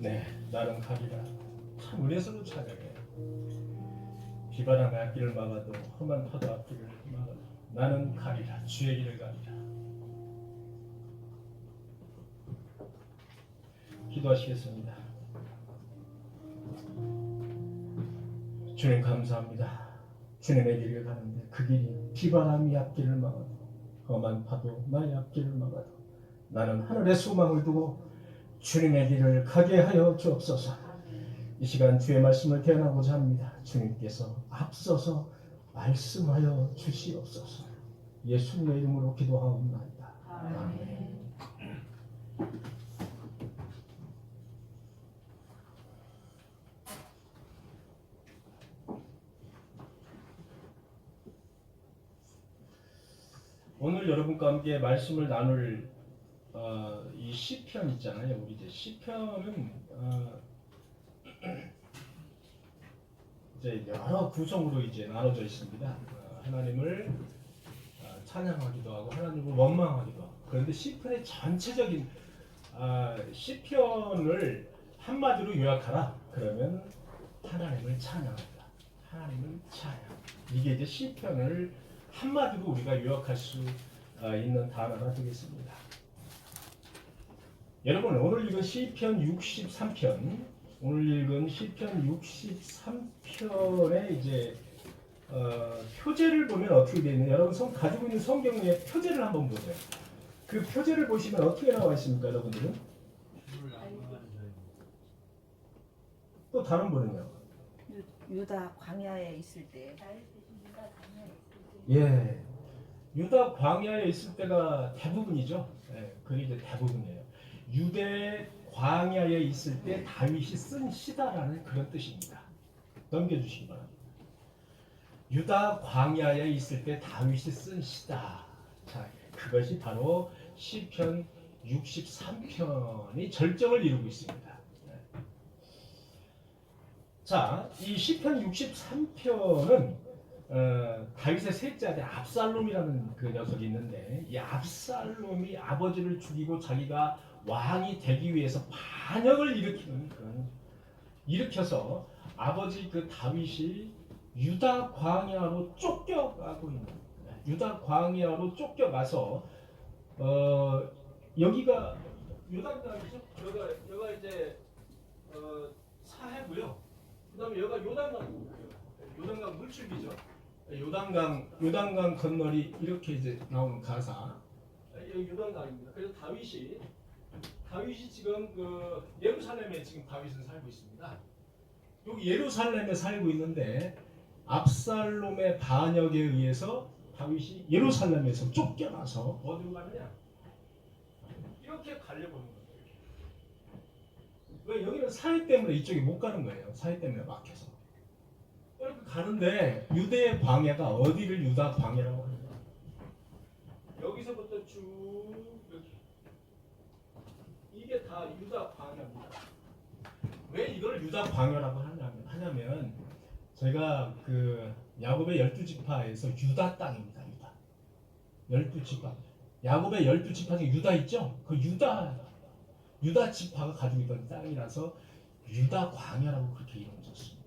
네, 나는 가리라. 참 은혜스러운 찬양이에요. 비바람의 앞길을 막아도 험한 파도 앞길을 막아도 나는 가리라. 주의 길을 가리라. 기도하시겠습니다. 주님 감사합니다. 주님의 길을 가는데 그 길이 비바람이 앞길을 막아도 험한 파도 나의 앞길을 막아도 나는 하늘의 소망을 두고 주님의 길을 가게 하여 주옵소서. 이 시간 주의 말씀을 대언하고자 합니다. 주님께서 앞서서 말씀하여 주시옵소서. 예수님의 이름으로 기도하옵나이다. 아멘. 오늘 여러분과 함께 말씀을 나눌 이 시편 있잖아요. 우리 이제 시편은 이제 여러 구성으로 이제 나눠져 있습니다. 하나님을 찬양하기도 하고 하나님을 원망하기도 하고. 그런데 시편의 전체적인 시편을 한마디로 요약하라. 그러면 하나님을 찬양한다. 하나님을 찬양. 이게 이제 시편을 한마디로 우리가 요약할 수 있는 단어가 되겠습니다. 여러분 오늘 읽은 시편 63편, 오늘 읽은 시편 63편의 이제 표제를 보면 어떻게 되어 있느냐? 여러분 가지고 있는 성경의 표제를 한번 보세요. 그 표제를 보시면 어떻게 나와 있습니까, 여러분들은? 또 다른 분은요? 유다 광야에 있을 때. 예, 유다 광야에 있을 때가 대부분이죠. 예, 그게 이제 대부분이에요. 유대 광야에 있을 때 다윗이 쓴 시다라는 그런 뜻입니다. 넘겨주시기 바랍니다. 유다 광야에 있을 때 다윗이 쓴 시다. 자, 그것이 바로 시편 63편이 절정을 이루고 있습니다. 자, 이 시편 63편은 다윗의 셋째 아들 압살롬이라는 그 녀석이 있는데, 이 압살롬이 아버지를 죽이고 자기가 왕이 되기 위해서 반역을 일으키는 그런, 일으켜서 아버지 그 다윗이 유다 광야로 쫓겨가고 있는, 유다 광야로 쫓겨가서 여기가 요단강이죠. 여기가 이제 사해고요. 그다음에 여기가 요단강입니다. 요단강 물줄기죠. 요단강 건널이 이렇게 이제 나오는 가사. 여기 요단강입니다. 그래서 다윗이 지금 그 예루살렘에 지금 다윗은 살고 있습니다. 여기 예루살렘에 살고 있는데 압살롬의 반역에 의해서 다윗이 예루살렘에서 쫓겨나서 어디로 가느냐? 이렇게 가려보는 거예요. 왜? 여기는 사해 때문에 이쪽에 못 가는 거예요. 사해 때문에 막혀서. 이렇게 가는데 유대의 광야가 어디를 유다 광야라고 하느냐? 여기서부터 쭉 이렇게. 이게 다 유다 광야입니다. 왜 이걸 유다 광야라고 하냐면 제가 그 야곱의 12지파에서 유다 땅입니다. 유다. 12지파. 야곱의 12지파 중에 유다 있죠? 그 유다 지파가 가지고 있던 땅이라서 유다 광야라고 그렇게 이름을 줬습니다.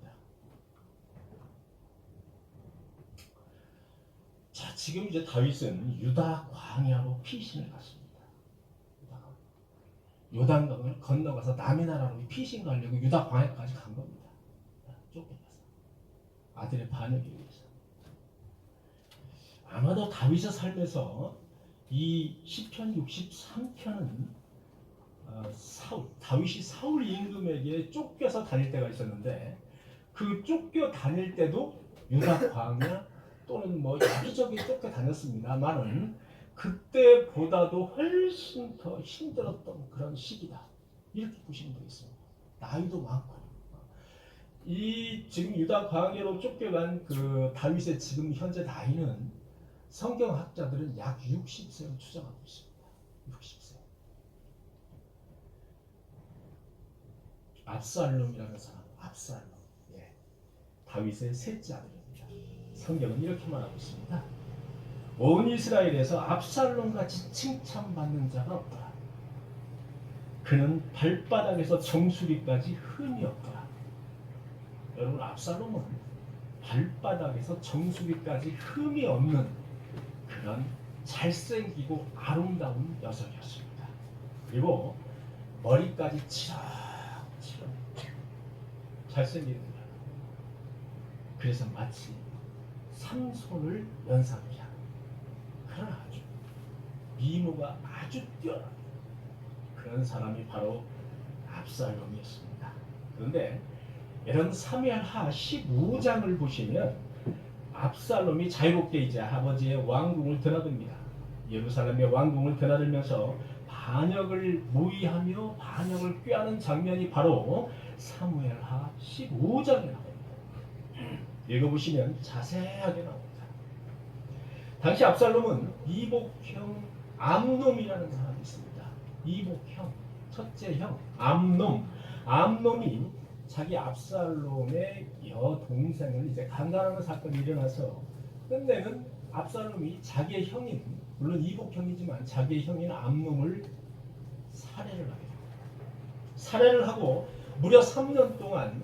자, 지금 이제 다윗은 유다 광야로 피신을 갔습니다. 요단강을 건너가서 남의 나라로 피신 가려고 유다 광야까지 간 겁니다. 쫓겨나서 아들의 반역에 의해서. 아마도 다윗의 삶에서 이 시편 63편은 다윗이 사울 임금에게 쫓겨서 다닐 때가 있었는데, 그 쫓겨 다닐 때도 유다 광야 또는 뭐 여기저기 쫓겨 다녔습니다만은 그때보다도 훨씬 더 힘들었던 그런 시기다. 이렇게 보시면 되겠습니다. 나이도 많고. 이 지금 유다 광야로 쫓겨간 그 다윗의 지금 현재 나이는 성경학자들은 약 60세로 추정하고 있습니다. 60세. 압살롬이라는 사람, 압살롬. 예. 다윗의 셋째 아들입니다. 성경은 이렇게 말하고 있습니다. 온 이스라엘에서 압살롬같이 칭찬받는 자가 없더라. 그는 발바닥에서 정수리까지 흠이 없더라. 여러분, 압살롬은 발바닥에서 정수리까지 흠이 없는 그런 잘생기고 아름다운 여성이었습니다. 그리고 머리까지 치렁치렁 잘생긴 거예요. 그래서 마치 삼손을 연상케 하는 그런 아주 미모가 아주 뛰어난 그런 사람이 바로 압살롬이었습니다. 그런데 이런 사무엘하 15장을 보시면 압살롬이 자유롭게 이제 아버지의 왕궁을 드나듭니다. 예루살렘의 왕궁을 드나들면서 반역을 모의하며 반역을 꾀하는 장면이 바로 사무엘하 15장에 나옵니다. 읽어보시면 자세하게 나옵니다. 당시 압살롬은 이복형 암놈이라는 사람이 있습니다. 이복형, 첫째 형 암놈이 자기 압살롬의 여동생을 이제 강간하는 사건이 일어나서 끝내는 압살롬이 자기의 형인, 물론 이복형이지만 자기의 형인 암놈을 살해를 하게 됩니다. 살해를 하고 무려 3년 동안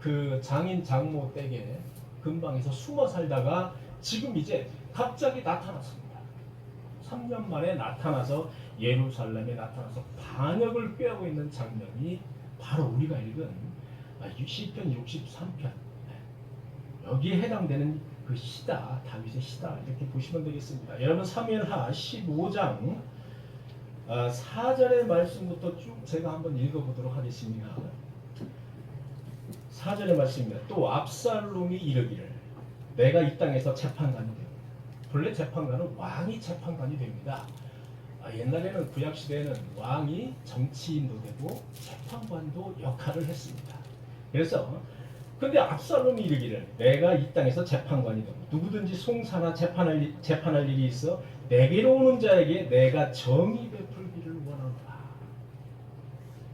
그 장인 장모 댁에 근방에서 숨어 살다가 지금 이제 갑자기 나타났습니다. 3년 만에 나타나서 예루살렘에 나타나서 반역을 꾀하고 있는 장면이 바로 우리가 읽은 시편 63편 여기에 해당되는 그 시다, 다윗의 시다 이렇게 보시면 되겠습니다. 여러분 사무엘하 15장 4절의 말씀부터 쭉 제가 한번 읽어보도록 하겠습니다. 4절의 말씀입니다. 또 압살롬이 이르기를 내가 이 땅에서 재판관이 되고, 본래 재판관은 왕이 재판관이 됩니다. 옛날에는 구약시대에는 왕이 정치인도 되고 재판관도 역할을 했습니다. 그래서 근데 압살롬이 이르기를 내가 이 땅에서 재판관이 되고 누구든지 송사나 재판할 일이 있어 내게로 오는 자에게 내가 정의 베풀기를 원하노라.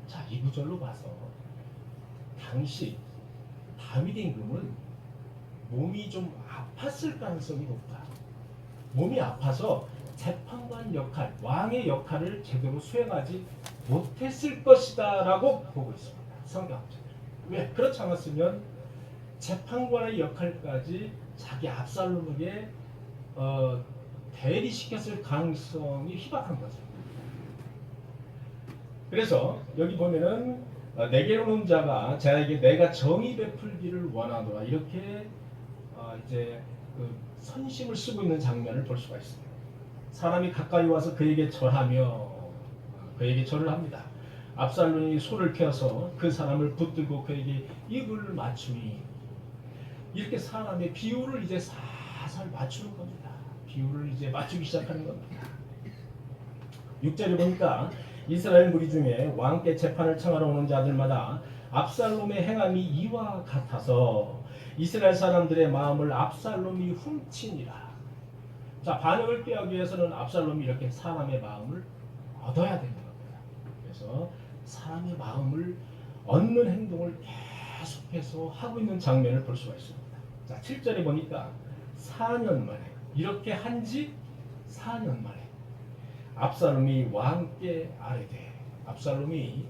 자, 이 구절로 봐서 당시 다윗 임금은 몸이 좀 아팠을 가능성이 높다. 몸이 아파서 재판관 역할, 왕의 역할을 제대로 수행하지 못했을 것이다 라고 보고 있습니다. 성경학자들. 왜? 그렇지 않았으면 재판관의 역할까지 자기 압살롬에게 대리시켰을 가능성이 희박한 거죠. 그래서 여기 보면은 내게로 오는 자가 자에게 내가 정의 베풀기를 원하노라 이렇게 이제 그 선심을 쓰고 있는 장면을 볼 수가 있습니다. 사람이 가까이 와서 그에게 절하며 그에게 절을 합니다. 압살롬이 소를 켜서 그 사람을 붙들고 그에게 입을 맞추니 이렇게 사람의 비율을 이제 살살 맞추는 겁니다. 비율을 이제 맞추기 시작하는 겁니다. 6절에 보니까 이스라엘 무리 중에 왕께 재판을 청하러 오는 자들마다 압살롬의 행함이 이와 같아서 이스라엘 사람들의 마음을 압살롬이 훔치니라. 자, 반역을 꾀하기 위해서는 압살롬이 이렇게 사람의 마음을 얻어야 되는 겁니다. 그래서 사람의 마음을 얻는 행동을 계속해서 하고 있는 장면을 볼 수가 있습니다. 자, 7절에 보니까 4년 만에 이렇게 한지 4년 만에 압살롬이 왕께 아뢰되 압살롬이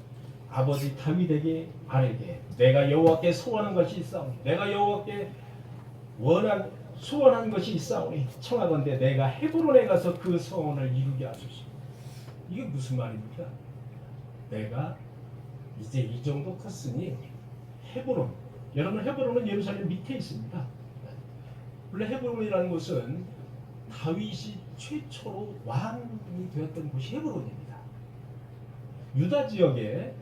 아버지 다윗에게 아뢰되 내가 여호와께 소원한 것이 있사오니 내가 여호와께 소원한 것이 있사오니 청하건대 내가 헤브론에 가서 그 소원을 이루게 하소서. 이게 무슨 말입니까? 내가 이제 이 정도 컸으니 헤브론, 여러분 헤브론은 예루살렘 밑에 있습니다. 원래 헤브론이라는 곳은 다윗이 최초로 왕이 되었던 곳이 헤브론입니다. 유다 지역의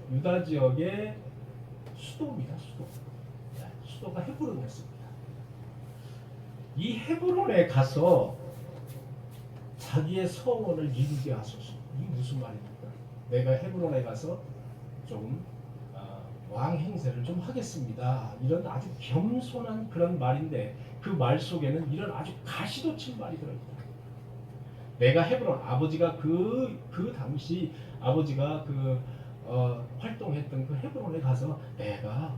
수도입니다. 수도가 헤브론이었습니다. 이 헤브론에 가서 자기의 소원을 이루게 하소서. 이게 무슨 말입니까? 내가 헤브론에 가서 좀 왕 행세를 좀 하겠습니다. 이런 아주 겸손한 그런 말인데 그 말 속에는 이런 아주 가시도 친 말이 들어있다. 내가 헤브론, 아버지가 그 당시 아버지가 활동했던 그 헤브론에 가서 내가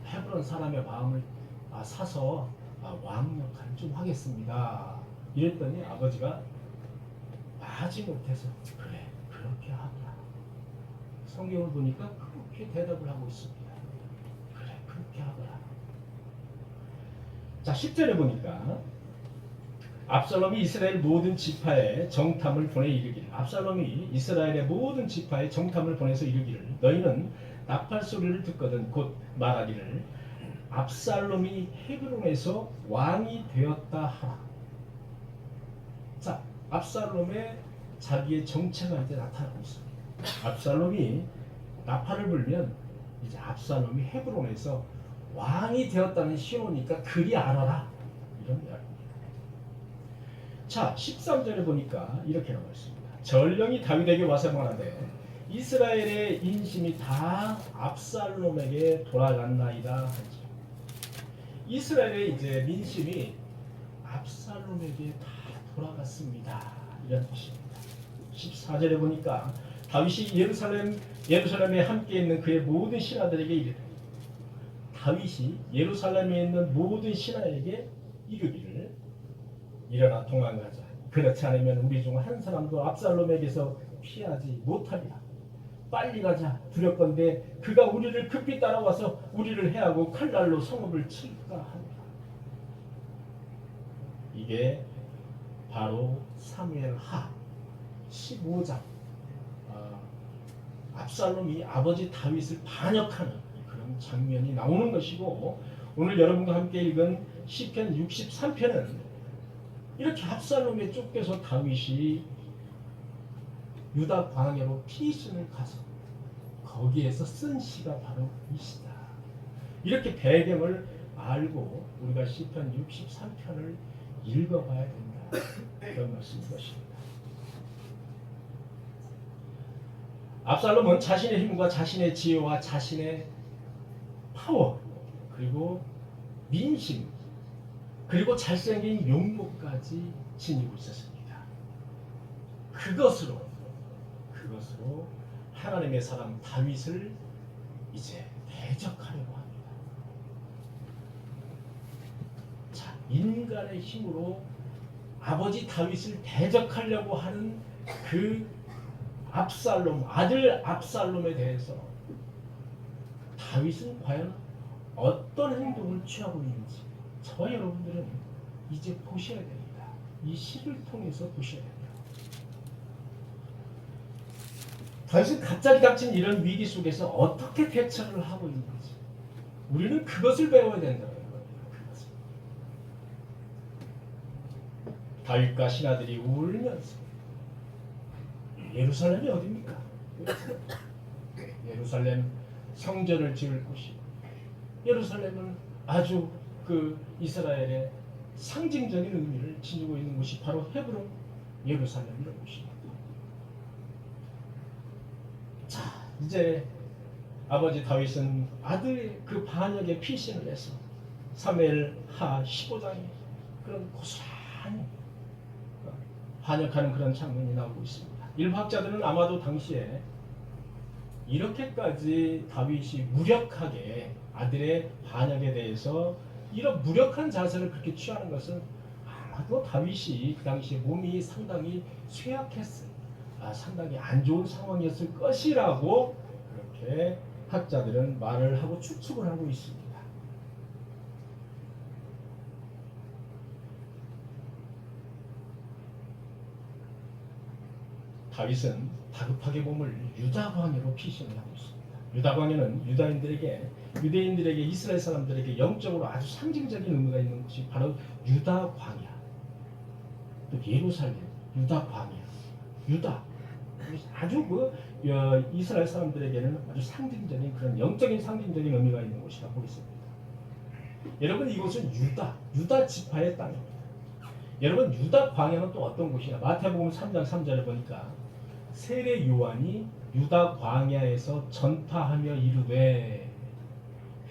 헤브론 사람의 마음을 사서 왕 역할을 좀 하겠습니다. 이랬더니 아버지가 마지못해서 그래 그렇게 하라. 성경을 보니까 그렇게 대답을 하고 있습니다. 그래, 그렇게 하더라. 자, 10절에 보니까 압살롬이 이스라엘 모든 지파에 정탐을 보내 이르기를, 압살롬이 이스라엘의 모든 지파에 정탐을 보내서 이르기를, 너희는 나팔 소리를 듣거든 곧 말하기를 압살롬이 헤브론에서 왕이 되었다 하라. 자, 압살롬의 자기의 정체가 이제 나타나고 있습니다. 압살롬이 나팔을 불면 이제 압살롬이 헤브론에서 왕이 되었다는 신호니까 그리 알아라, 이런 이야기입니다. 자, 13절에 보니까 이렇게 나와 있습니다. 전령이 다윗에게 와서 말하되 이스라엘의 인심이 다 압살롬에게 돌아갔나이다 하지. 이스라엘의 이제 민심이 압살롬에게 다 돌아갔습니다, 이런 뜻입니다. 14절에 보니까 다윗이 예루살렘에 함께 있는 그의 모든 신하들에게 이르되, 다윗이 예루살렘에 있는 모든 신하에게 이르기를 일어나 도망가자. 그렇지 않으면 우리 중 한 사람도 압살롬에게서 피하지 못하리라. 빨리 가자. 두렵건대 그가 우리를 급히 따라와서 우리를 해하고 칼날로 성읍을 칠까 하노라. 이게 바로 사무엘하 15장 압살롬이 아버지 다윗을 반역하는 그런 장면이 나오는 것이고, 오늘 여러분과 함께 읽은 시편 63편은 이렇게 압살롬에 쫓겨서 다윗이 유다 광야로 피신을 가서 거기에서 쓴 시가 바로 이 시다. 이렇게 배경을 알고 우리가 시편 63편을 읽어봐야 된다, 그런 말씀인 것입니다. 압살롬은 자신의 힘과 자신의 지혜와 자신의 파워, 그리고 민심, 그리고 잘생긴 용모까지 지니고 있었습니다. 그것으로 하나님의 사람 다윗을 이제 대적하려고 합니다. 자, 인간의 힘으로 아버지 다윗을 대적하려고 하는 그 압살롬, 아들 압살롬에 대해서 다윗은 과연 어떤 행동을 취하고 있는지 저와 여러분들은 이제 보셔야 됩니다. 이 시를 통해서 보셔야 됩니다. 다윗은 갑자기 닥친 이런 위기 속에서 어떻게 대처를 하고 있는지 우리는 그것을 배워야 된다는 겁니다. 그것을. 다윗과 신하들이 울면서, 예루살렘이 어디입니까? 예루살렘 성전을 지을 곳이, 예루살렘은 아주 그 이스라엘의 상징적인 의미를 지니고 있는 곳이 바로 헤브론 예루살렘이라는 곳입니다. 자, 이제 아버지 다윗은 아들의 그 반역에 피신을 해서 사무엘하 15장에 그런 고스란히 반역하는 그런 장면이 나오고 있습니다. 일부 학자들은 아마도 당시에 이렇게까지 다윗이 무력하게 아들의 반역에 대해서 이런 무력한 자세를 그렇게 취하는 것은 아마도 다윗이 그 당시에 몸이 상당히 쇠약했어요. 상당히 안 좋은 상황이었을 것이라고 그렇게 학자들은 말을 하고 추측을 하고 있습니다. 다윗은 다급하게 몸을 유다 광야로 피신을 하고 있습니다. 유다 광야는 유대인들에게 이스라엘 사람들에게 영적으로 아주 상징적인 의미가 있는 곳이 바로 유다 광야, 또 예루살렘, 유다 광야, 유다, 아주 이스라엘 사람들에게는 아주 상징적인 그런 영적인 상징적인 의미가 있는 곳이라고 보겠습니다. 여러분, 이곳은 유다 지파의 땅입니다. 여러분, 유다 광야는 또 어떤 곳이냐? 마태복음 3장 3절에 보니까 세례 요한이 유다 광야에서 전파하며 이르되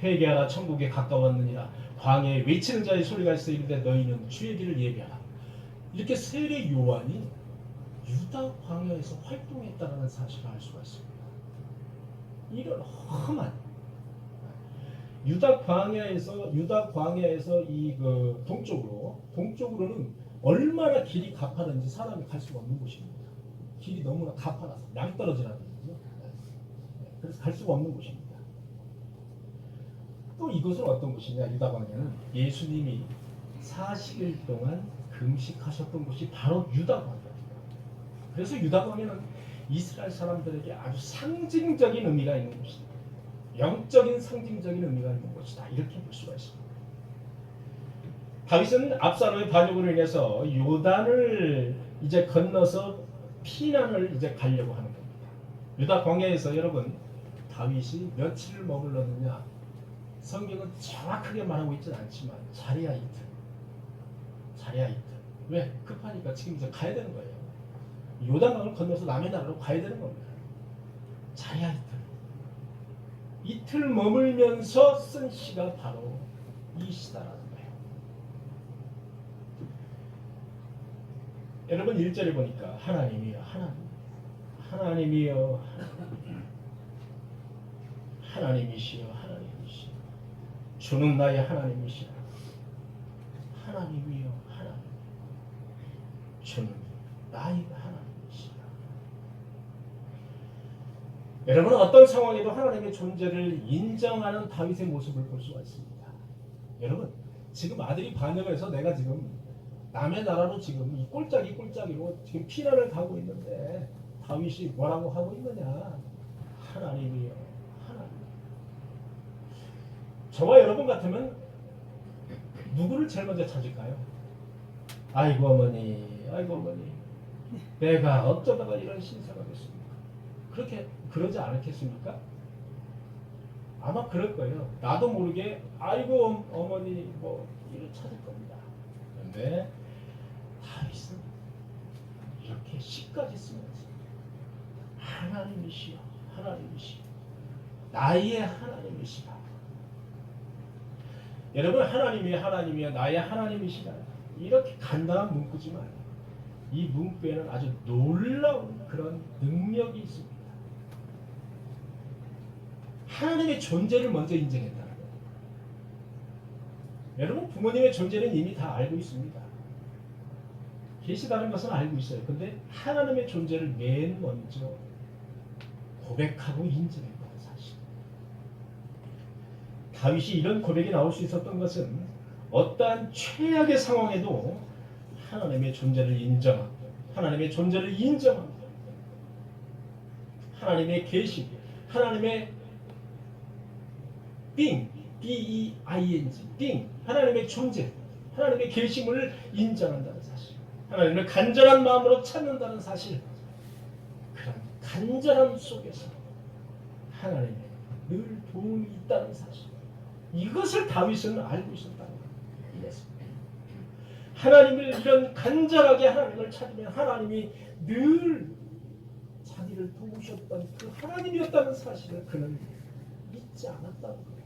회개하라 천국에 가까웠느니라, 광야에 외치는 자의 소리가 있어 이르되 너희는 주의 길을 예비하라. 이렇게 세례 요한이 유다 광야에서 활동했다는 사실을 알 수가 있습니다. 이런 험한 유다 광야에서 이 그 동쪽으로는 얼마나 길이 가파른지 사람이 갈 수가 없는 곳입니다. 길이 너무나 가파라서 낭떠러지라거든요. 그래서 갈 수가 없는 곳입니다. 또 이것은 어떤 곳이냐? 유다 광야는 예수님이 40일 동안 금식하셨던 곳이 바로 유다 광야입니다. 그래서 유다 광야는 이스라엘 사람들에게 아주 상징적인 의미가 있는 곳이다. 영적인 상징적인 의미가 있는 곳이다. 이렇게 볼 수가 있습니다. 다윗은 압살롬의 반역으로 인해서 요단을 이제 건너서 피난을 이제 가려고 하는 겁니다. 유다 광야에서 여러분 다윗이 며칠을 머물렀느냐? 성경은 정확하게 말하고 있지는 않지만 자리야 이틀. 자리야 이틀. 왜? 급하니까 지금 이제 가야 되는 거예요. 요단강을 건너서 남의 나라로 가야 되는 겁니다. 자리야 이틀. 이틀 머물면서 쓴 시가 바로 이 시다라는 거예요. 여러분 1절에 보니까 하나님이여 하나님이여 하나님이시여 하나님이시여 주는 나의 하나님이시라. 하나님이여 하나님 주는 나의 하나님이시라. 여러분 어떤 상황에도 하나님의 존재를 인정하는 다윗의 모습을 볼 수가 있습니다. 여러분 지금 아들이 반역해서 내가 지금 남의 나라로 지금 이 꼴짝이로 지금 피난을 가고 있는데 다윗이 뭐라고 하고 있느냐? 하나님이여 하나님. 저와 여러분 같으면 누구를 제일 먼저 찾을까요? 아이고 어머니 내가 어쩌다가 이런 신세가 됐습니까? 그렇게 그러지 않겠습니까? 아마 그럴 거예요. 나도 모르게 아이고 어머니 뭐 이를 찾을 겁니다. 그런데 다윗은 이렇게 시까지 쓰면서 하나님이시여 나의 하나님이시라. 여러분 하나님이여 나의 하나님이시라. 이렇게 간단한 문구지만 이 문구에는 아주 놀라운 그런 능력이 있습니다. 하나님의 존재를 먼저 인정했다는 거예요. 여러분 부모님의 존재는 이미 다 알고 있습니다. 계시다는 것은 알고 있어요. 근데 하나님의 존재를 맨 먼저 고백하고 인정했다는 사실. 다윗이 이런 고백이 나올 수 있었던 것은 어떠한 최악의 상황에도 하나님의 존재를 인정하고 하나님의 계시, 하나님의 B-E-I-N-G, 하나님의 존재, 하나님의 계심을 인정한다는 사실, 하나님을 간절한 마음으로 찾는다는 사실, 그런 간절함 속에서 하나님의 늘 도움이 있다는 사실, 이것을 다윗은 알고 있었다는 거예요. 하나님을 이런 간절하게 하나님을 찾으면 하나님이 늘 자기를 도우셨던 그 하나님이었다는 사실을 그는 믿지 않았다는 거예요.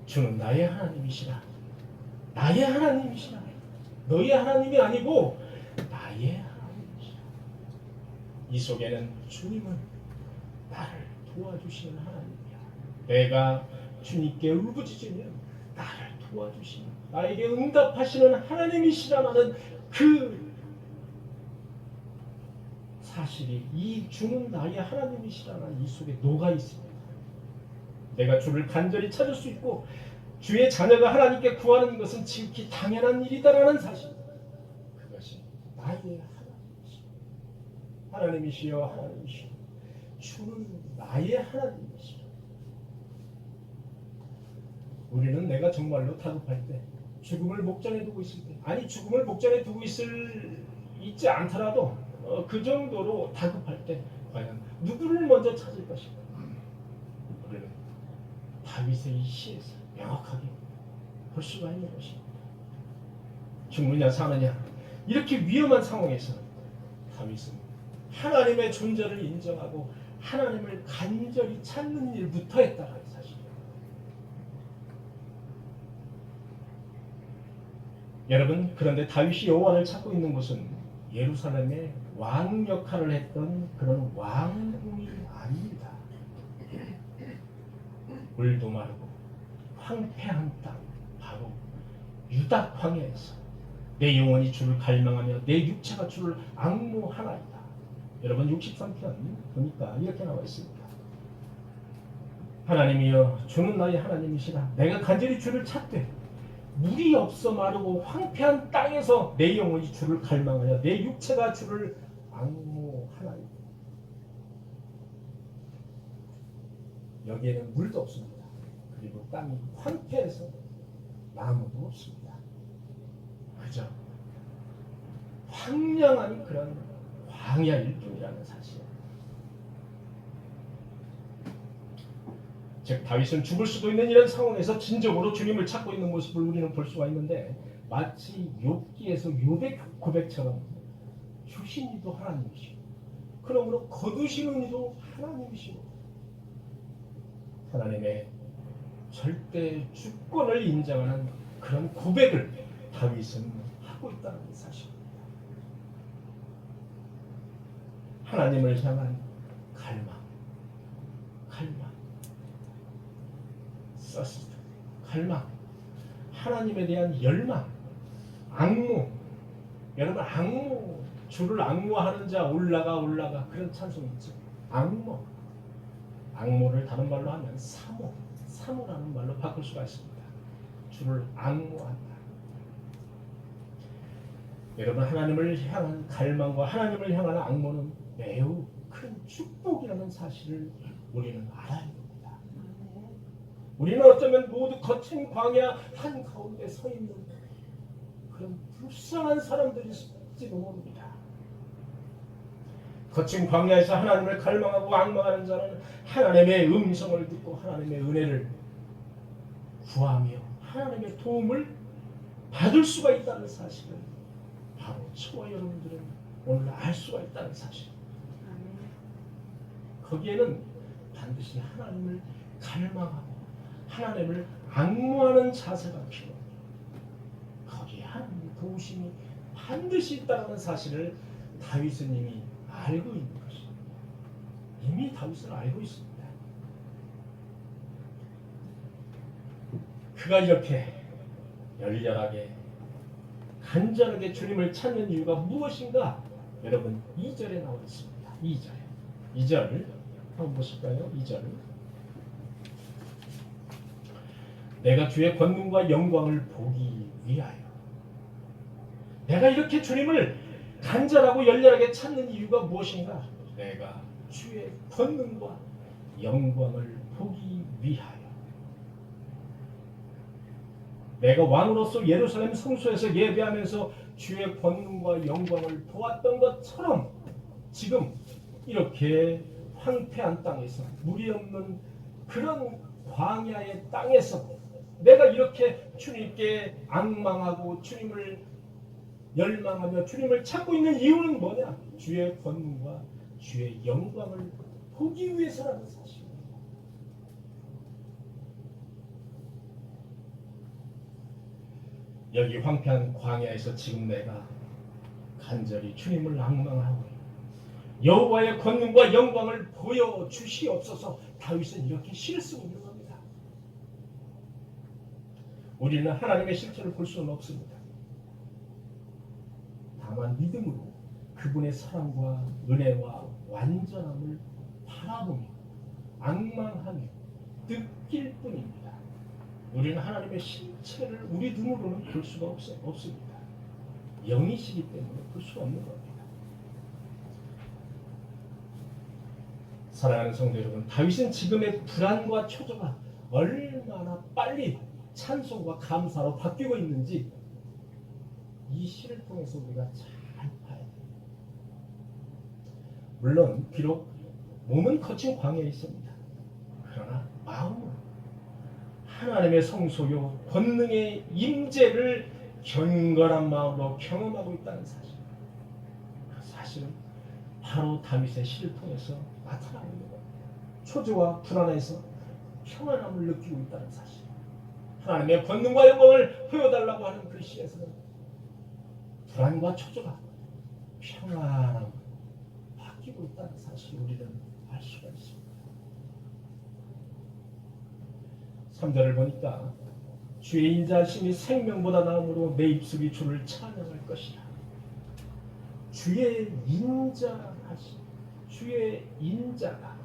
주는 나의 하나님이시라. 너의 하나님이 아니고 나의 하나님이시라. 이 속에는 주님은 나를 도와주시는 하나님이야. 내가 주님께 울부짖으면 나를 도와주시는, 나에게 응답하시는 하나님이시라는 그 사실이 이 주는 나의 하나님이시라는 이 속에 녹아 있습니다. 내가 주를 간절히 찾을 수 있고 주의 자녀가 하나님께 구하는 것은 지극히 당연한 일이다라는 사실. 그것이 나의 하나님이시여 주는 나의 하나님이시여. 우리는 내가 정말로 다급할 때, 죽음을 목전에 두고 있을 때, 아니 죽음을 목전에 두고 있지 않더라도 그 정도로 다급할 때 과연 누구를 먼저 찾을 것인가? 우리는 다윗의 이 시에서 명확하게 볼 수가 있는 것입니다. 죽느냐 사느냐 이렇게 위험한 상황에서 다윗은 하나님의 존재를 인정하고 하나님을 간절히 찾는 일부터 했다는 사실이에요. 여러분, 그런데 다윗이 여호와를 찾고 있는 곳은 예루살렘의 왕 역할을 했던 그런 왕궁이 아닙니다. 물도 마르고 황폐한 땅, 바로 유다 광야에서 내 영혼이 주를 갈망하며 내 육체가 주를 앙모하나이다. 여러분 63편 보니까 이렇게 나와 있습니다. 하나님이여 주는 나의 하나님이시라. 내가 간절히 주를 찾되 물이 없어 마르고 황폐한 땅에서 내 영혼이 주를 갈망하여 내 육체가 주를 앙모하나이다. 여기에는 물도 없습니다. 그리고 땅이 황폐해서 나무도 없습니다. 그저 황량한 그런 광야일 뿐이라는 사실. 즉 다윗은 죽을 수도 있는 이런 상황에서 진정으로 주님을 찾고 있는 모습을 우리는 볼 수가 있는데, 마치 욥기에서 욥의 고백처럼 주신 이도 하나님이시고 그러므로 거두시는 이도 하나님이시고 하나님의 절대 주권을 인정하는 그런 고백을 다윗은 하고 있다는 사실입니다. 하나님을 향한 갈망, 서스트, 갈망, 하나님에 대한 열망, 앙모. 여러분 앙모, 주를 앙모하는 자 올라가 그런 찬송이 있죠. 앙모를 다른 말로 하면 사모라는 말로 바꿀 수가 있습니다. 주를 앙모한다. 여러분 하나님을 향한 갈망과 하나님을 향한 앙모는 매우 큰 축복이라는 사실을 우리는 알아야 됩니다. 우리는 어쩌면 모두 거친 광야 한가운데 서 있는 그런 불쌍한 사람들일지도 모릅니다. 거친 광야에서 하나님을 갈망하고 앙망하는 자는 하나님의 음성을 듣고 하나님의 은혜를 구하며 하나님의 도움을 받을 수가 있다는 사실을 바로 저와 여러분들은 오늘 알 수가 있다는 사실. 거기에는 반드시 하나님을 갈망하고 하나님을 앙모하는 자세가 필요합니다. 거기에 하나님의 도우심이 반드시 있다는 사실을 다윗은 이미 알고 있는 것입니다. 이미 다윗은 알고 있습니다. 그가 이렇게 열렬하게 간절하게 주님을 찾는 이유가 무엇인가? 여러분 2절에 나와 있습니다. 2절 한번 보실까요? 2절. 내가 주의 권능과 영광을 보기 위하여. 내가 이렇게 주님을 간절하고 열렬하게 찾는 이유가 무엇인가? 내가 주의 권능과 영광을 보기 위하여. 내가 왕으로서 예루살렘 성소에서 예배하면서 주의 권능과 영광을 보았던 것처럼 지금 이렇게 황폐한 땅에서 물이 없는 그런 광야의 땅에서 내가 이렇게 주님께 앙망하고 주님을 열망하며 주님을 찾고 있는 이유는 뭐냐? 주의 권능과 주의 영광을 보기 위해서라는 사실입니다. 여기 황폐한 광야에서 지금 내가 간절히 주님을 앙망하고 여호와의 권능과 영광을 보여주시옵소서. 다윗은 이렇게 시를 쓰고 있는 겁니다. 우리는 하나님의 실체를 볼 수는 없습니다. 다만 믿음으로 그분의 사랑과 은혜와 완전함을 바라보며 앙망하며 느낄 뿐입니다. 우리는 하나님의 실체를 우리 눈으로는 볼 수가 없습니다. 영이시기 때문에 볼 수 없는 겁니다. 사랑하는 성도 여러분, 다윗은 지금의 불안과 초조가 얼마나 빨리 찬송과 감사로 바뀌고 있는지 이 시를 통해서 우리가 잘 봐야 돼요. 물론 비록 몸은 거친 광야에 있습니다. 그러나 마음은 하나님의 성소요 권능의 임재를 견고한 마음으로 경험하고 있다는 사실. 그 사실은 바로 다윗의 시를 통해서 나타나고 있는 겁니다. 초조와 불안해서 평안함을 느끼고 있다는 사실. 하나님의 권능과 영광을 보여달라고 하는 그 시에서는 불안과 초조가 평안함으로 바뀌고 있다는 사실을 우리는 알 수가 있습니다. 3절을 보니까 주의 인자하심이 생명보다 나음으로 내 입술이 주를 찬양할 것이라. 주의 인자하심, 주의 인자가,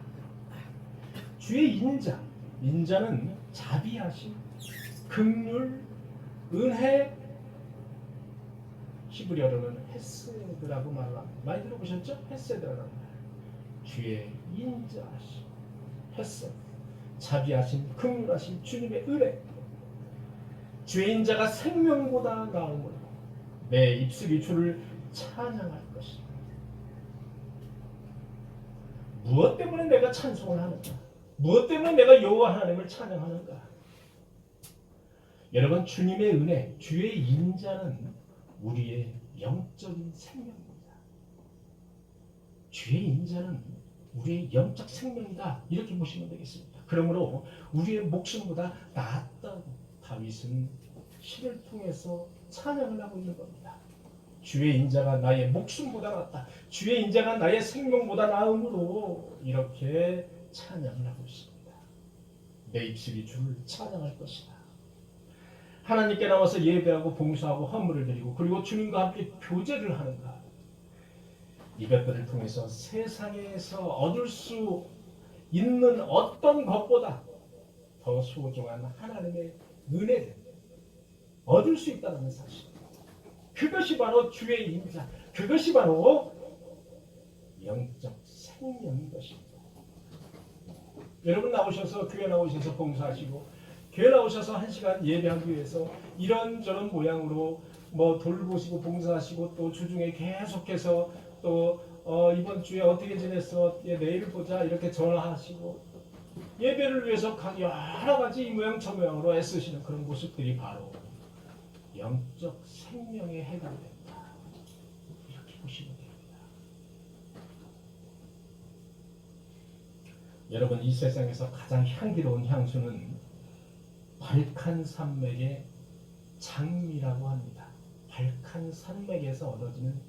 주의 인자는 자비하심, 긍휼, 은혜, 히브리어로는 헤세드라고 말을 합니다. 많이 들어보셨죠? 헤세드라는 말. 주의 인자하심, 헤세드, 자비하심, 긍휼하심, 주님의 은혜. 주의 인자가 생명보다 나음으로 내 입술이 주를 찬양할 것이다. 무엇 때문에 내가 찬송을 하는가? 무엇 때문에 내가 여호와 하나님을 찬양하는가? 여러분, 주님의 은혜, 주의 인자는 우리의 영적인 생명입니다. 주의 인자는 우리의 영적 생명이다, 이렇게 보시면 되겠습니다. 그러므로 우리의 목숨보다 낫다고 다윗은 시를 통해서 찬양을 하고 있는 겁니다. 주의 인자가 나의 목숨보다 낫다, 주의 인자가 나의 생명보다 나음으로 이렇게 찬양을 하고 있습니다. 내 입술이 주를 찬양할 것이다. 하나님께 나와서 예배하고 봉사하고 헌물을 드리고 그리고 주님과 함께 교제를 하는가, 이것들을 통해서 세상에서 얻을 수 있는 어떤 것보다 더 소중한 하나님의 은혜를 얻을 수 있다는 사실, 그것이 바로 주의 인자, 그것이 바로 영적 생명인 것입니다. 여러분 나오셔서, 교회 나오셔서 봉사하시고 교회 나오셔서 1시간 예배하기 위해서 이런저런 모양으로 뭐 돌보시고 봉사하시고 또 주중에 계속해서 또 이번 주에 어떻게 지냈어? 내일 보자, 이렇게 전화하시고 예배를 위해서 여러 가지 이 모양 저 모양으로 애쓰시는 그런 모습들이 바로 영적 생명에 해당된다, 이렇게 보시면 됩니다. 여러분, 이 세상에서 가장 향기로운 향수는 발칸 산맥의 장미라고 합니다. 발칸 산맥에서 얻어지는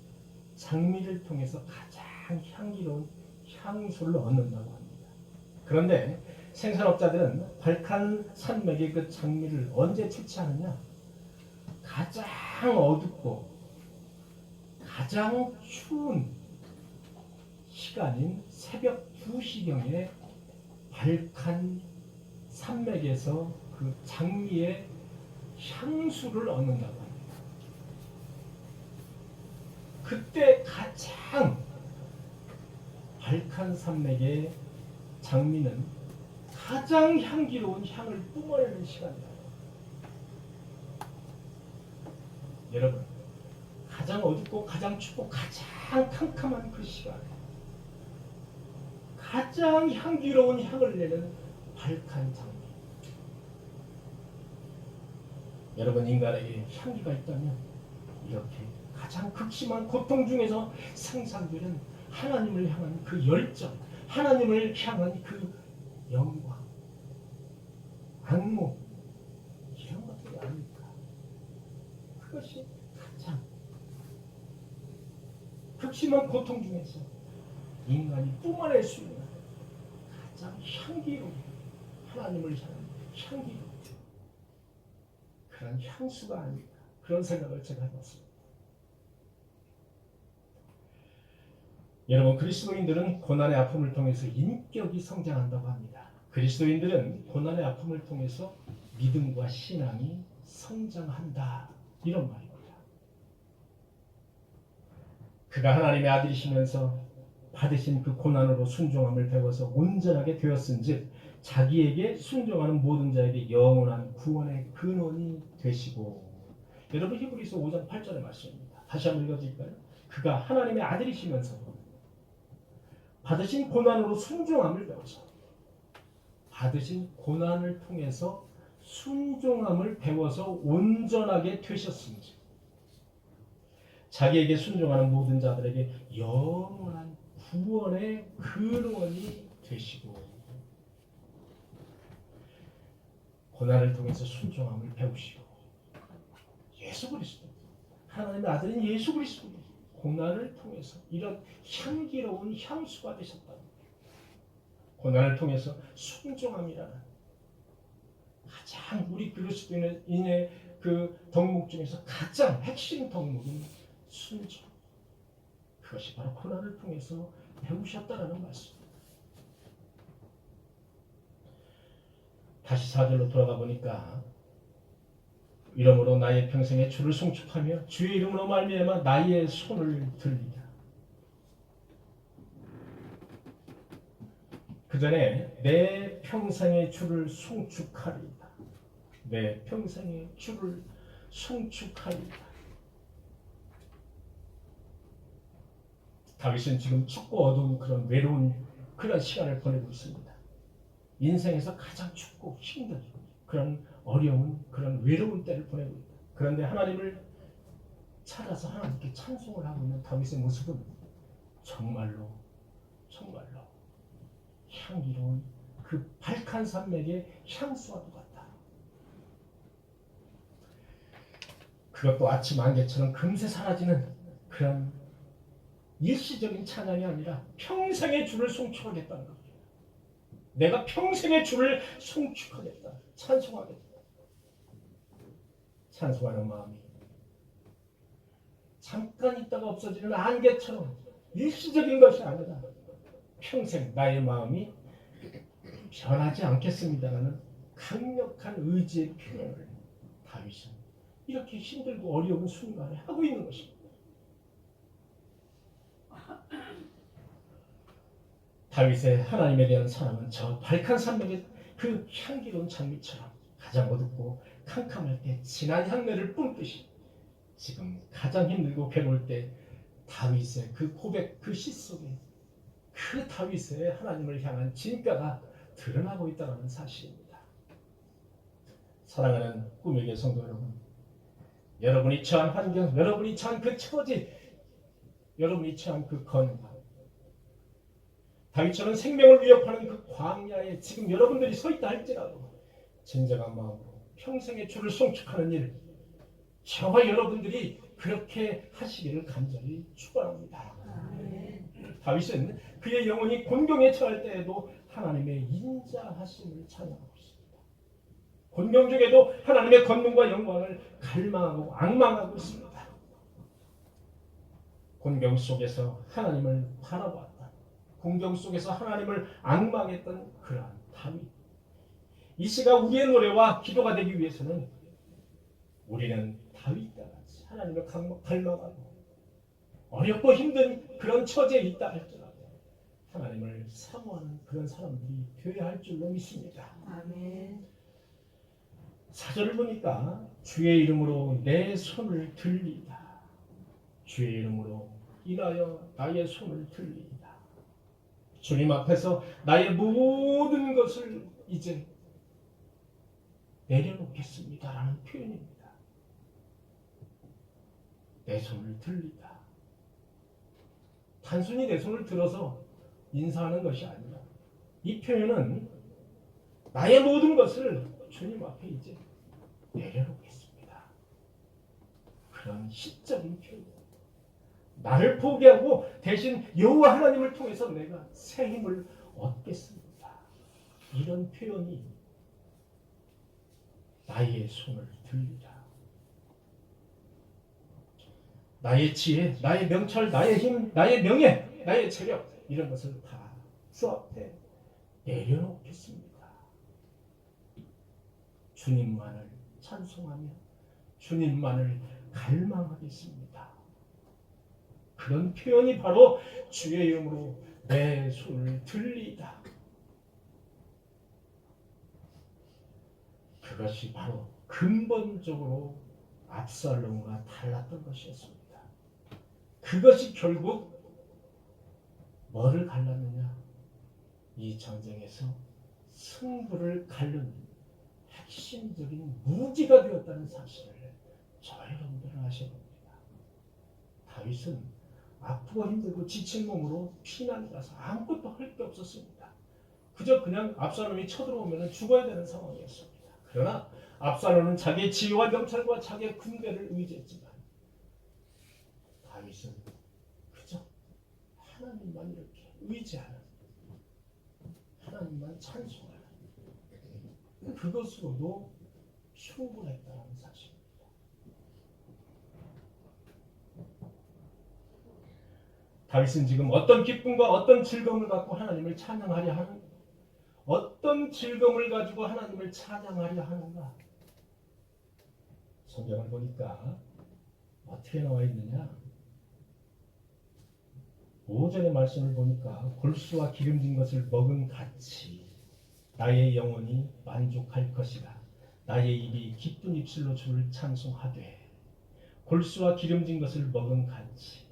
장미를 통해서 가장 향기로운 향수를 얻는다고 합니다. 그런데 생산업자들은 발칸 산맥의 그 장미를 언제 채취하느냐? 가장 어둡고 가장 추운 시간인 새벽 2시경에 발칸 산맥에서 그 장미의 향수를 얻는다고 합니다. 그때 가장 발칸 산맥의 장미는 가장 향기로운 향을 뿜어내는 시간이에요. 여러분, 가장 어둡고 가장 춥고 가장 캄캄한 그 시간, 가장 향기로운 향을 내는 발칸 장미. 여러분, 인간에게 향기가 있다면 이렇게 가장 극심한 고통 중에서 상상되는 하나님을 향한 그 열정, 하나님을 향한 그 영광, 악무, 이런 것들이 아닙니까? 그것이 가장 극심한 고통 중에서 인간이 뿜어낼 수 있는 가장 향기로운, 하나님을 향한 향기로운 그런 향수가 아닐까, 그런 생각을 제가 해봤습니다. 여러분, 그리스도인들은 고난의 아픔을 통해서 인격이 성장한다고 합니다. 그리스도인들은 고난의 아픔을 통해서 믿음과 신앙이 성장한다, 이런 말입니다. 그가 하나님의 아들이시면서 받으신 그 고난으로 순종함을 배워서 온전하게 되었은즉 자기에게 순종하는 모든 자에게 영원한 구원의 근원이 되시고. 여러분, 히브리서 5장 8절의 말씀입니다. 다시 한번 읽어드릴까요? 그가 하나님의 아들이시면서 받으신 고난으로 순종함을 배워서, 받으신 고난을 통해서 순종함을 배워서 온전하게 되셨은지 자기에게 순종하는 모든 자들에게 영원한 구원의 근원이 되시고. 고난을 통해서 순종함을 배우시고, 예수 그리스도, 하나님의 아들인 예수 그리스도 고난을 통해서 이런 향기로운 향수가 되셨다. 고난을 통해서 순종함이라는 가장 우리 그리스도인의 그 덕목 중에서 가장 핵심 덕목인 순종. 그것이 바로 고난을 통해서 배우셨다라는 말씀입니다. 다시 4절로 돌아가 보니까 이러므로 나의 평생에 주를 송축하며 주의 이름으로 말미암아 나의 손을 들리라. 그 전에 내 평생에 주를 송축하리이다. 내 평생에 주를 송축하리이다. 다윗은 지금 춥고 어두운 그런 외로운 그런 시간을 보내고 있습니다. 인생에서 가장 춥고 힘든 그런 어려운 그런 외로운 때를 보내고 있다. 그런데 하나님을 찾아서 하나님께 찬송을 하고 있는 다윗의 모습은 정말로 향기로운 그 발칸 산맥의 향수와도 같다. 그것도 아침 안개처럼 금세 사라지는 그런 일시적인 찬양이 아니라 평생의 주를 송축하겠다는 거죠. 내가 평생의 주를 송축하겠다. 찬송하겠다. 찬송하는 마음이 잠깐 있다가 없어지는 안개처럼 일시적인 것이 아니라 평생 나의 마음이 변하지 않겠습니다라는 강력한 의지의 표현을 다윗은 이렇게 힘들고 어려운 순간에 하고 있는 것입니다. 다윗의 하나님에 대한 사랑은 저 발칸 산맥의 그 향기로운 장미처럼 가장 어둡고 캄캄할 때 진한 향내를 뿜듯이 지금 가장 힘들고 괴로울 때 다윗의 그 고백, 그 시 속에 그 다윗의 하나님을 향한 진가가 드러나고 있다는 사실입니다. 사랑하는 꿈에게 성도 여러분, 여러분이 처한 환경, 여러분이 처한 그 처지, 여러분이 처한 그 건강, 다윗처럼 생명을 위협하는 그 광야에 지금 여러분들이 서 있다 할지라도 진정한 마음으로 평생의 주를 송축하는 일, 저와 여러분들이 그렇게 하시기를 간절히 축원합니다. 다윗은 그의 영혼이 곤경에 처할 때에도 하나님의 인자하심을 찬양하고 있습니다. 곤경 중에도 하나님의 권능과 영광을 갈망하고 앙망하고 있습니다. 곤경 속에서 하나님을 바라보았다. 곤경 속에서 하나님을 앙망했던 그러한 다윗. 이 시가 우리의 노래와 기도가 되기 위해서는 우리는 다윗과 같이 하나님을 갈망하고 어렵고 힘든 그런 처지에 있다 할지라도 하나님을 사모하는 그런 사람들이 되어야 할 줄로 믿습니다. 아멘. 4절을 보니까 주의 이름으로 내 손을 들리다. 주의 이름으로 인하여 나의 손을 들리다. 주님 앞에서 나의 모든 것을 이제 내려놓겠습니다라는 표현입니다. 내 손을 들리다. 단순히 내 손을 들어서 인사하는 것이 아니라 이 표현은 나의 모든 것을 주님 앞에 이제 내려놓겠습니다. 그런 시적인 표현입니다. 나를 포기하고 대신 여호와 하나님을 통해서 내가 새 힘을 얻겠습니다. 이런 표현이 나의 손을 들리다. 나의 지혜, 나의 명철, 나의 힘, 나의 명예, 나의 체력 이런 것을 다 주 앞에 내려놓겠습니다. 주님만을 찬송하며 주님만을 갈망하겠습니다. 그런 표현이 바로 주의 이름으로 내 손을 들리다. 그것이 바로 근본적으로 압살롬과 달랐던 것이었습니다. 그것이 결국 뭐를 갈랐느냐? 이 전쟁에서 승부를 가른 핵심적인 무기가 되었다는 사실을 저 여러분들은 아셔야 됩니다. 다윗은 아프고 힘들고 지친 몸으로 피난을 가서 아무것도 할 게 없었습니다. 그저 그냥 압살롬이 쳐들어오면 죽어야 되는 상황이었습니다. 그러나 압살롬은 자기의 지혜와 명철과 자기의 군대를 의지했지만 다윗은 그저 하나님만 이렇게 의지하는, 하나님만 찬송하는 그것으로도 충분했다는 사실입니다. 다윗은 지금 어떤 기쁨과 어떤 즐거움을 갖고 하나님을 찬양하려 하는가? 어떤 즐거움을 가지고 하나님을 찬양하려 하는가? 성경을 보니까 어떻게 나와 있느냐? 5절의 말씀을 보니까 골수와 기름진 것을 먹은 같이 나의 영혼이 만족할 것이다. 나의 입이 기쁜 입술로 주를 찬송하되 골수와 기름진 것을 먹은 같이.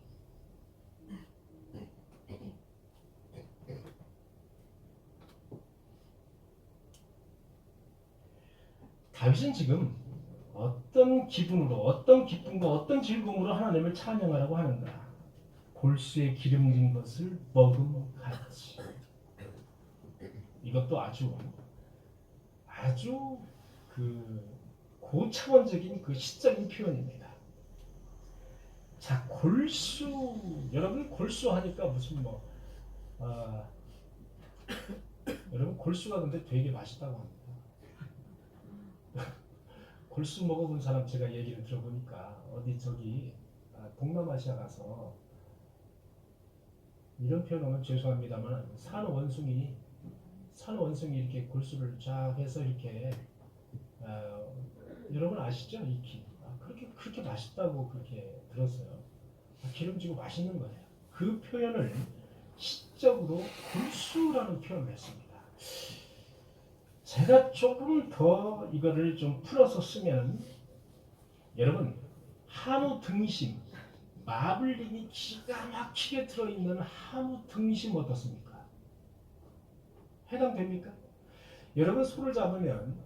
다윗은 지금 어떤 기분으로, 어떤 기쁨과 어떤 즐거움으로 하나님을 찬양하라고 하는가? 골수에 기름진 것을 먹음 같이. 이것도 아주 그 고차원적인 그 시적인 표현입니다. 자, 골수, 여러분 골수 하니까 무슨 여러분 골수가 근데 되게 맛있다고 합니다. 골수 먹어본 사람 제가 얘기를 들어보니까 어디 저기 동남아시아 가서 이런 표현하면 죄송합니다만 산호 원숭이 이렇게 골수를 쫙 해서 이렇게 여러분 아시죠? 익히 그렇게 맛있다고 그렇게 들었어요. 기름지고 맛있는 거예요. 그 표현을 시적으로 골수라는 표현을 했습니다. 제가 조금 더 이거를 좀 풀어서 쓰면 여러분 한우 등심 마블링이 기가 막히게 들어있는 한우 등심 어떻습니까? 해당됩니까? 여러분 소를 잡으면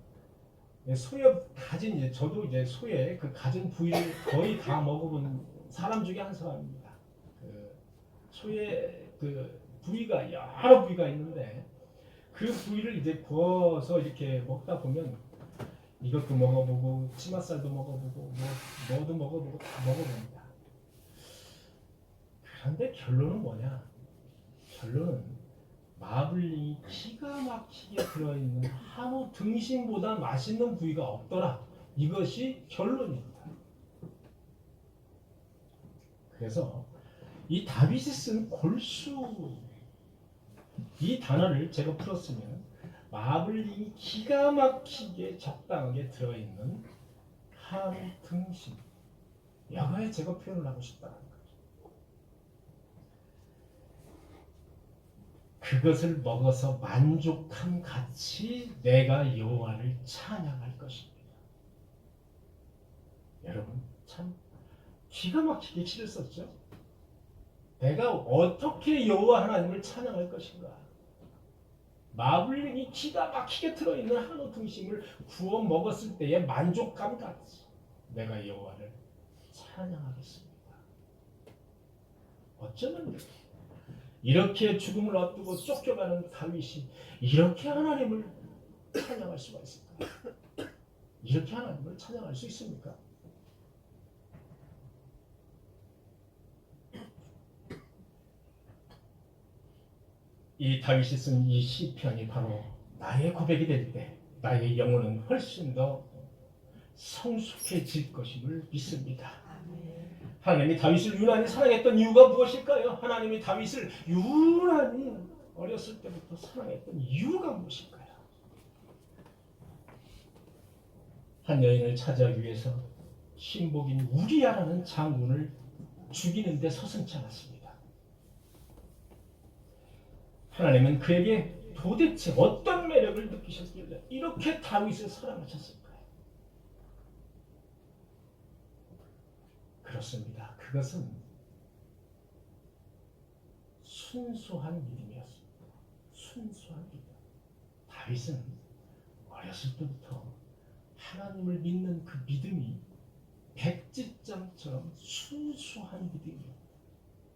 소의 가진 저도 이제 소의 그 가진 부위를 거의 다 먹어본 사람 중에 한 사람입니다. 그 소의 그 부위가 여러 부위가 있는데 그 부위를 이제 구워서 이렇게 먹다 보면 이것도 먹어보고 치맛살도 먹어보고 뭐도 먹어보고 다 먹어봅니다. 그런데 결론은 뭐냐? 결론은 마블링이 기가 막히게 들어있는 한우 등심보다 맛있는 부위가 없더라. 이것이 결론입니다. 그래서 이 다윗이 쓴 골수 이 단어를 제가 풀었으면 마블링이 기가 막히게 적당하게 들어있는 한우 등심 여기에 제가 표현을 하고 싶다는 거죠. 그것을 먹어서 만족함 같이 내가 여호와를 찬양할 것입니다. 여러분 참 기가 막히게 시를 썼죠. 내가 어떻게 여호와 하나님을 찬양할 것인가? 마블링이 기가 막히게 들어있는 한우 등심을 구워 먹었을 때의 만족감 같이 내가 여호와를 찬양하겠습니다. 어쩌면 이렇게 죽음을 앞두고 쫓겨가는 다윗이 이렇게 하나님을 찬양할 수가 있을까? 이렇게 하나님을 찬양할 수 있습니까? 이 다윗이 쓴 이 시편이 바로 나의 고백이 될 때 나의 영혼은 훨씬 더 성숙해질 것임을 믿습니다. 하나님이 다윗을 유난히 사랑했던 이유가 무엇일까요? 하나님이 다윗을 유난히 어렸을 때부터 사랑했던 이유가 무엇일까요? 한 여인을 찾아오기 위해서 신복인 우리야라는 장군을 죽이는 데 서슴지 않았습니다. 하나님은 그에게 도대체 어떤 매력을 느끼셨길래 이렇게 다윗을 사랑하셨을까요? 그렇습니다. 그것은 순수한 믿음이었습니다. 순수한 믿음. 다윗은 어렸을 때부터 하나님을 믿는 그 믿음이 백지장처럼 순수한 믿음이에요.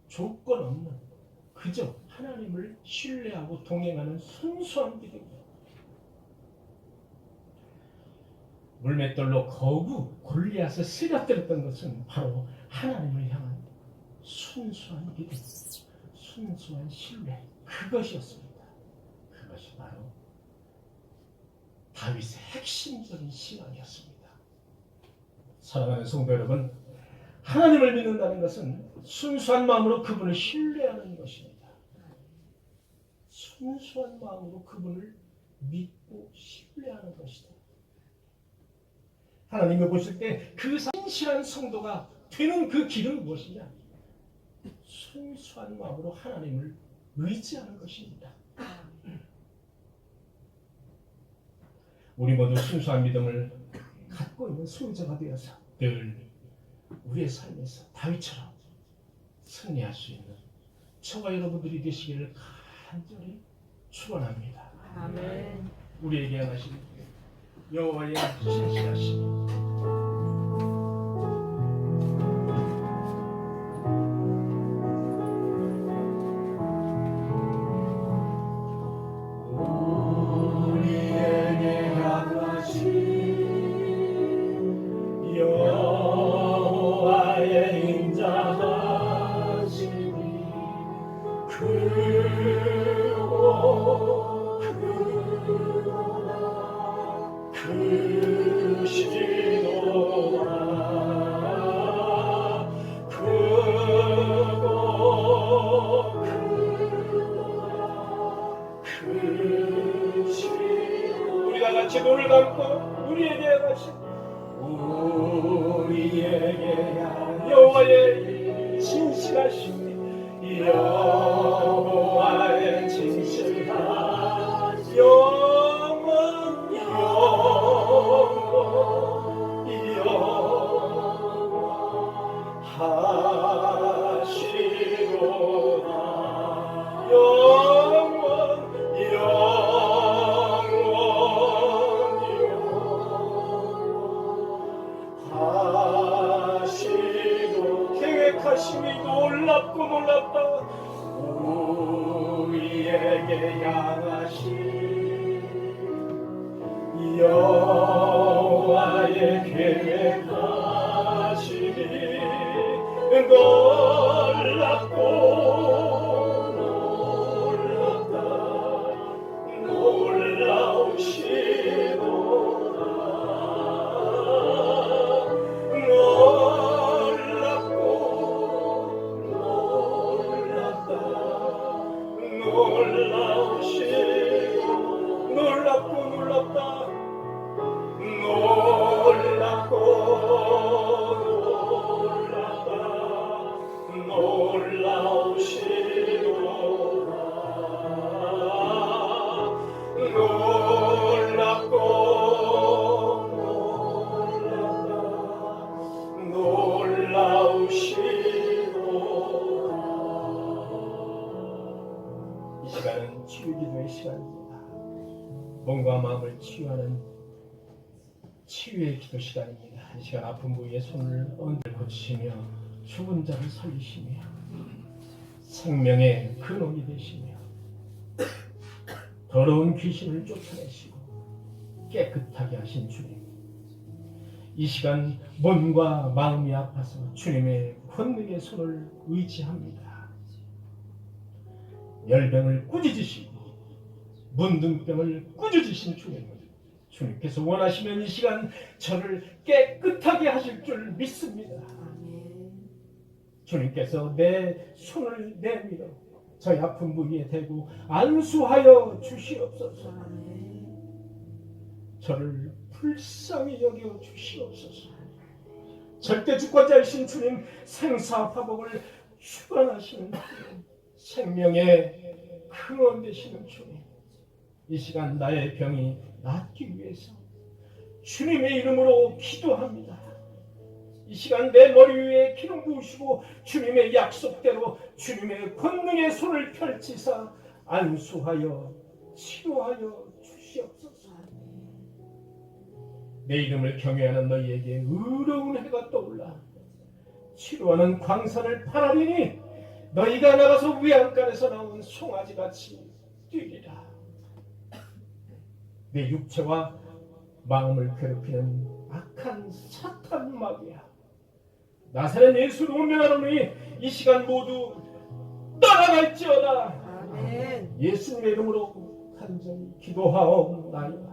조건 없는 그저 하나님을 신뢰하고 동행하는 순수한 믿음이에요. 물맷돌로 거구 골리앗을 쓰러뜨렸던 것은 바로 하나님을 향한 순수한 믿음, 순수한 신뢰 그것이었습니다. 그것이 바로 다윗의 핵심적인 신앙이었습니다. 사랑하는 성도 여러분, 하나님을 믿는다는 것은 순수한 마음으로 그분을 신뢰하는 것입니다. 순수한 마음으로 그분을 믿고 신뢰하는 것이다. 하나님을 보실 때 그 신실한 성도가 되는 그 길은 무엇이냐? 순수한 마음으로 하나님을 의지하는 것입니다. 우리 모두 순수한 믿음을 갖고 있는 소유자가 되어서 늘 우리의 삶에서 다윗처럼 승리할 수 있는 저와 여러분들이 되시기를 간절히 축원합니다. 아멘. 우리에게 하신 여호와의 신실하심, 우리에게 향하신 여호와의 인자하심이 크고 우리 다 같이 눈을 감고 우리에게 하신 여호와의 진실하심, 여호와의 진실하심, 영원 하시도다. 계획하심이 놀랍고 놀랍다. 우리에게 향하신 여호와의 계획하심이 놀랍고 놀랍다. 놀라우시도다. 이 시간은 치유기도의 시간입니다. 몸과 마음을 치유하는 치유의 기도 시간입니다. 이 시간 아픈 부위에 손을 얹어 고치시며 죽은 자를 살리시며 생명의 근원이 되시며 더러운 귀신을 쫓아내시고 깨끗하게 하신 주님, 이 시간 몸과 마음이 아파서 주님의 권능의 손을 의지합니다. 열병을 꾸짖으시고 문둥병을 꾸짖으신 주님께서 원하시면 이 시간 저를 깨끗하게 하실 줄 믿습니다. 주님께서 내 손을 내밀어 저희 아픈 부위에 대고 안수하여 주시옵소서. 저를 불쌍히 여겨 주시옵소서. 절대 주권자이신 주님, 생사화복을 주관하시는 주님, 생명의 근원 되시는 주님, 이 시간 나의 병이 낫기 위해서 주님의 이름으로 기도합니다. 이 시간 내 머리 위에 기름 부으시고 주님의 약속대로 주님의 권능의 손을 펼치사 안수하여 치료하여 주시옵소서. 내 이름을 경외하는 너희에게 의로운 해가 떠올라 치료하는 광선을 팔아리니 너희가 나가서 외양간에서 나온 송아지같이 뛰리라. 내 육체와 마음을 괴롭히는 악한 사탄 마귀야, 나사렛 예수로 명하노니 이 시간 모두 떠나갈지어다. 아멘. 예수님의 이름으로 간절히 기도하옵나이다.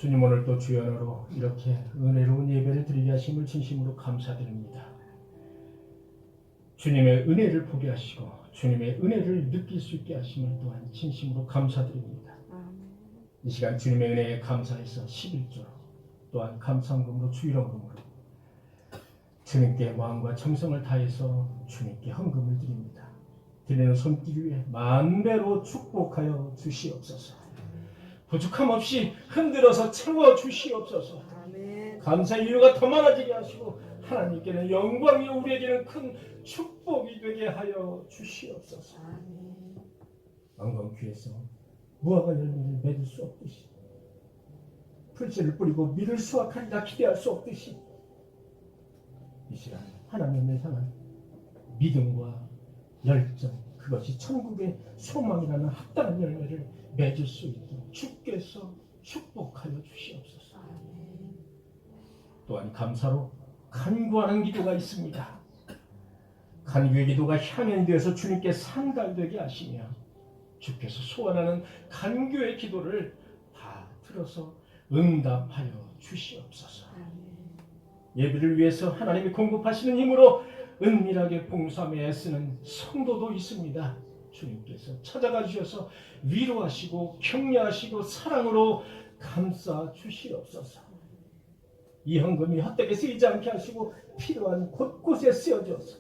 주님 오늘 또 주연으로 이렇게 은혜로운 예배를 드리게 하심을 진심으로 감사드립니다. 주님의 은혜를 보게 하시고 주님의 은혜를 느낄 수 있게 하심을 또한 진심으로 감사드립니다. 이 시간 주님의 은혜에 감사해서 11조로 또한 감사헌금으로 주일헌금으로 주님께 마음과 정성을 다해서 주님께 헌금을 드립니다. 드리는 손길 위에 만배로 축복하여 주시옵소서. 부족함 없이 흔들어서 채워 주시옵소서. 감사의 이유가 더 많아지게 하시고 하나님께는 영광이 우리에게는 큰 축복이 되게 하여 주시옵소서. 왕건귀에서 무화과 열매를 맺을 수 없듯이 풀씨를 뿌리고 밀을 수확하리라 기대할 수 없듯이 이 시간 하나님을 향한 믿음과 열정, 그것이 천국의 소망이라는 합당한 열매를 맺을 수 있도록 주께서 축복하여 주시옵소서. 또한 감사로 간구하는 기도가 있습니다. 간구의 기도가 향연이 되어서 주님께 상달되게 하시며 주께서 소원하는 간구의 기도를 다 들어서 응답하여 주시옵소서. 예배를 위해서 하나님이 공급하시는 힘으로 은밀하게 봉사하며 애쓰는 성도도 있습니다. 주님께서 찾아가 주셔서 위로하시고 격려하시고 사랑으로 감싸 주시옵소서. 이 헌금이 헛되게 쓰이지 않게 하시고 필요한 곳곳에 쓰여져서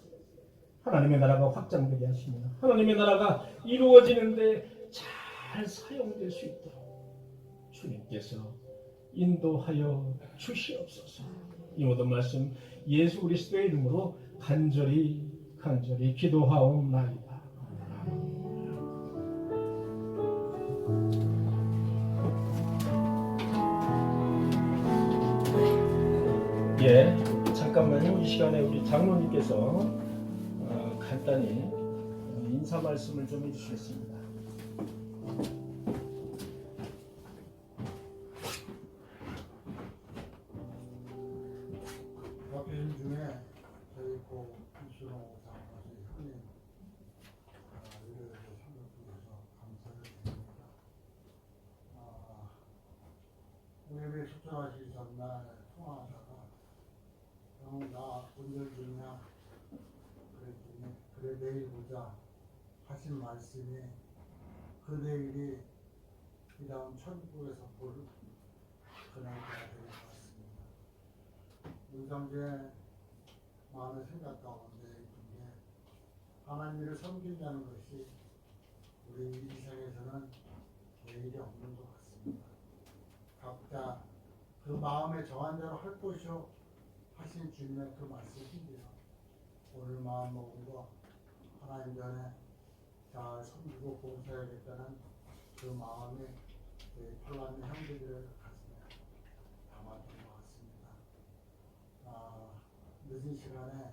하나님의 나라가 확장되게 하시며 하나님의 나라가 이루어지는데 잘 사용될 수 있도록 주님께서 인도하여 주시옵소서. 이 모든 말씀 예수 그리스도의 이름으로 간절히 기도하옵나이다. 예, 잠깐만요. 이 시간에 우리 장로님께서 간단히 인사 말씀을 좀 해주시겠습니다. 박회인 중에 저희 고 이순호 장로님 형님 이렇게 참여해주셔서 감사를 드립니다. 예배 초청하시기 전날 통화하다가 형 나 오늘 중이야 그랬더니 그래 내일 보자 하신 말씀이 그 내일이 이 다음 천국에서 볼 그날가 될 것 같습니다. 문상제 많은 생각 가운데 있는 게 하나님을 섬긴다는 것이 우리 이 세상에서는 계획이 없는 것 같습니다. 각자 그 마음에 정한 대로 할 것이요 하신 주님의 그 말씀인데요. 오늘 마음 먹은 거 하나님 전에 잘 섬기고 봉사해야겠다는 그 마음이 팔라는 형제들의 가슴에 담았던 것 같습니다. 늦은 시간에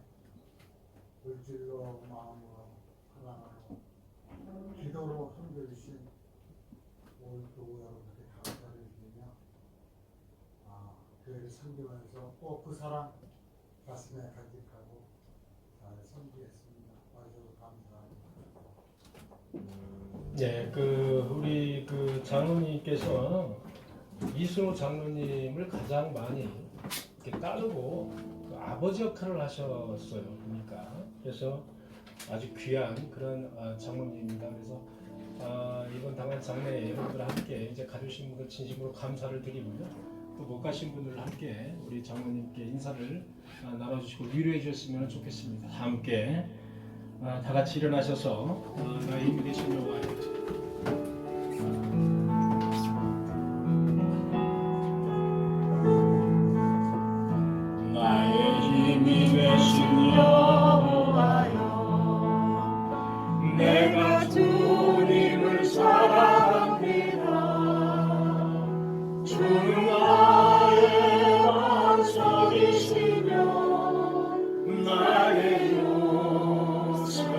물질로 마음으로 하나님으로 기도로 섬겨주신 오늘 교우 여러분께 감사를 드리며 교회를 섬기면서 꼭 그 사랑 가슴에 간직하고 잘 섬기겠습니다. 와주셔서 감사합니다. 네, 우리 장로님께서 이순호 장로님을 가장 많이 이렇게 따르고 아버지 역할을 하셨어요. 보니까 그래서 아주 귀한 그런 장로님입니다. 그래서 이번 당한 장례 여러분들 함께 이제 가주신 분들 진심으로 감사를 드리고요. 또 못 가신 분들 함께 우리 장로님께 인사를 나눠주시고 위로해 주셨으면 좋겠습니다. 다 함께 다 같이 일어나셔서 나의 힘이 되신 여호와여 나의 힘이 되신 여호와여 내가 주님을 사랑합니다. 주는 나의 완성이시며 나의 요새시라.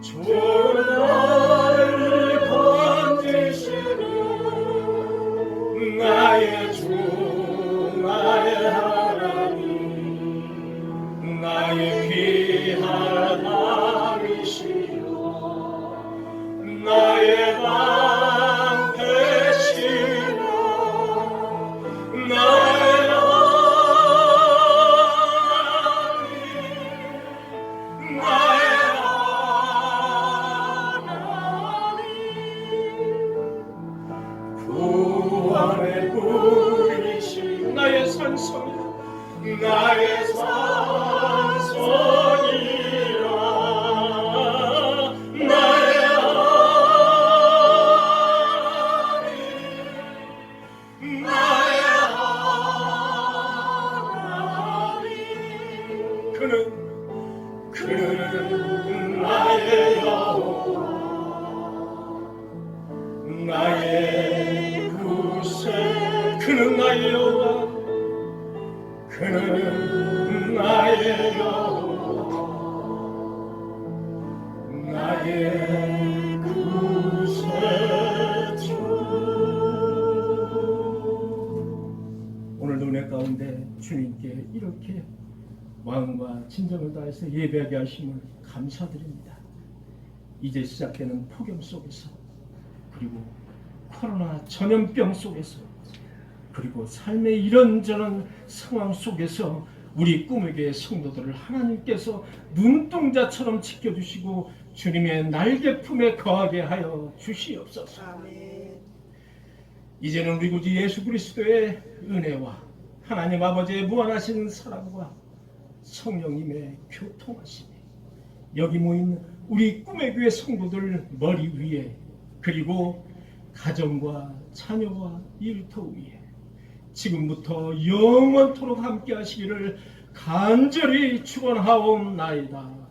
주는 나를 건지시는 나의 주 나의 하나님 나의 귀한 남이시여 나의 방 되시 나의 구원의 뿌리신 나의 산성이라 나의 산성이라 나의 하나님 나의 하나님 그는 나의 여호와 나의 구세 그는 나의 여호와 그는 나의 여호와 나의 구세주. 오늘도 은혜 가운데 주님께 이렇게 마음과 진정을 다해서 예배하게 하심을 감사드립니다. 이제 시작되는 폭염 속에서 그리고 코로나 전염병 속에서 그리고 삶의 이런저런 상황 속에서 우리 꿈에게 성도들을 하나님께서 눈동자처럼 지켜주시고 주님의 날개 품에 거하게 하여 주시옵소서. 아멘. 이제는 우리 구주 예수 그리스도의 은혜와 하나님 아버지의 무한하신 사랑과 성령님의 교통하심이 여기 모인 우리 꿈의 교회 성도들 머리 위에 그리고 가정과 자녀와 일터 위에 지금부터 영원토록 함께 하시기를 간절히 축원하옵나이다.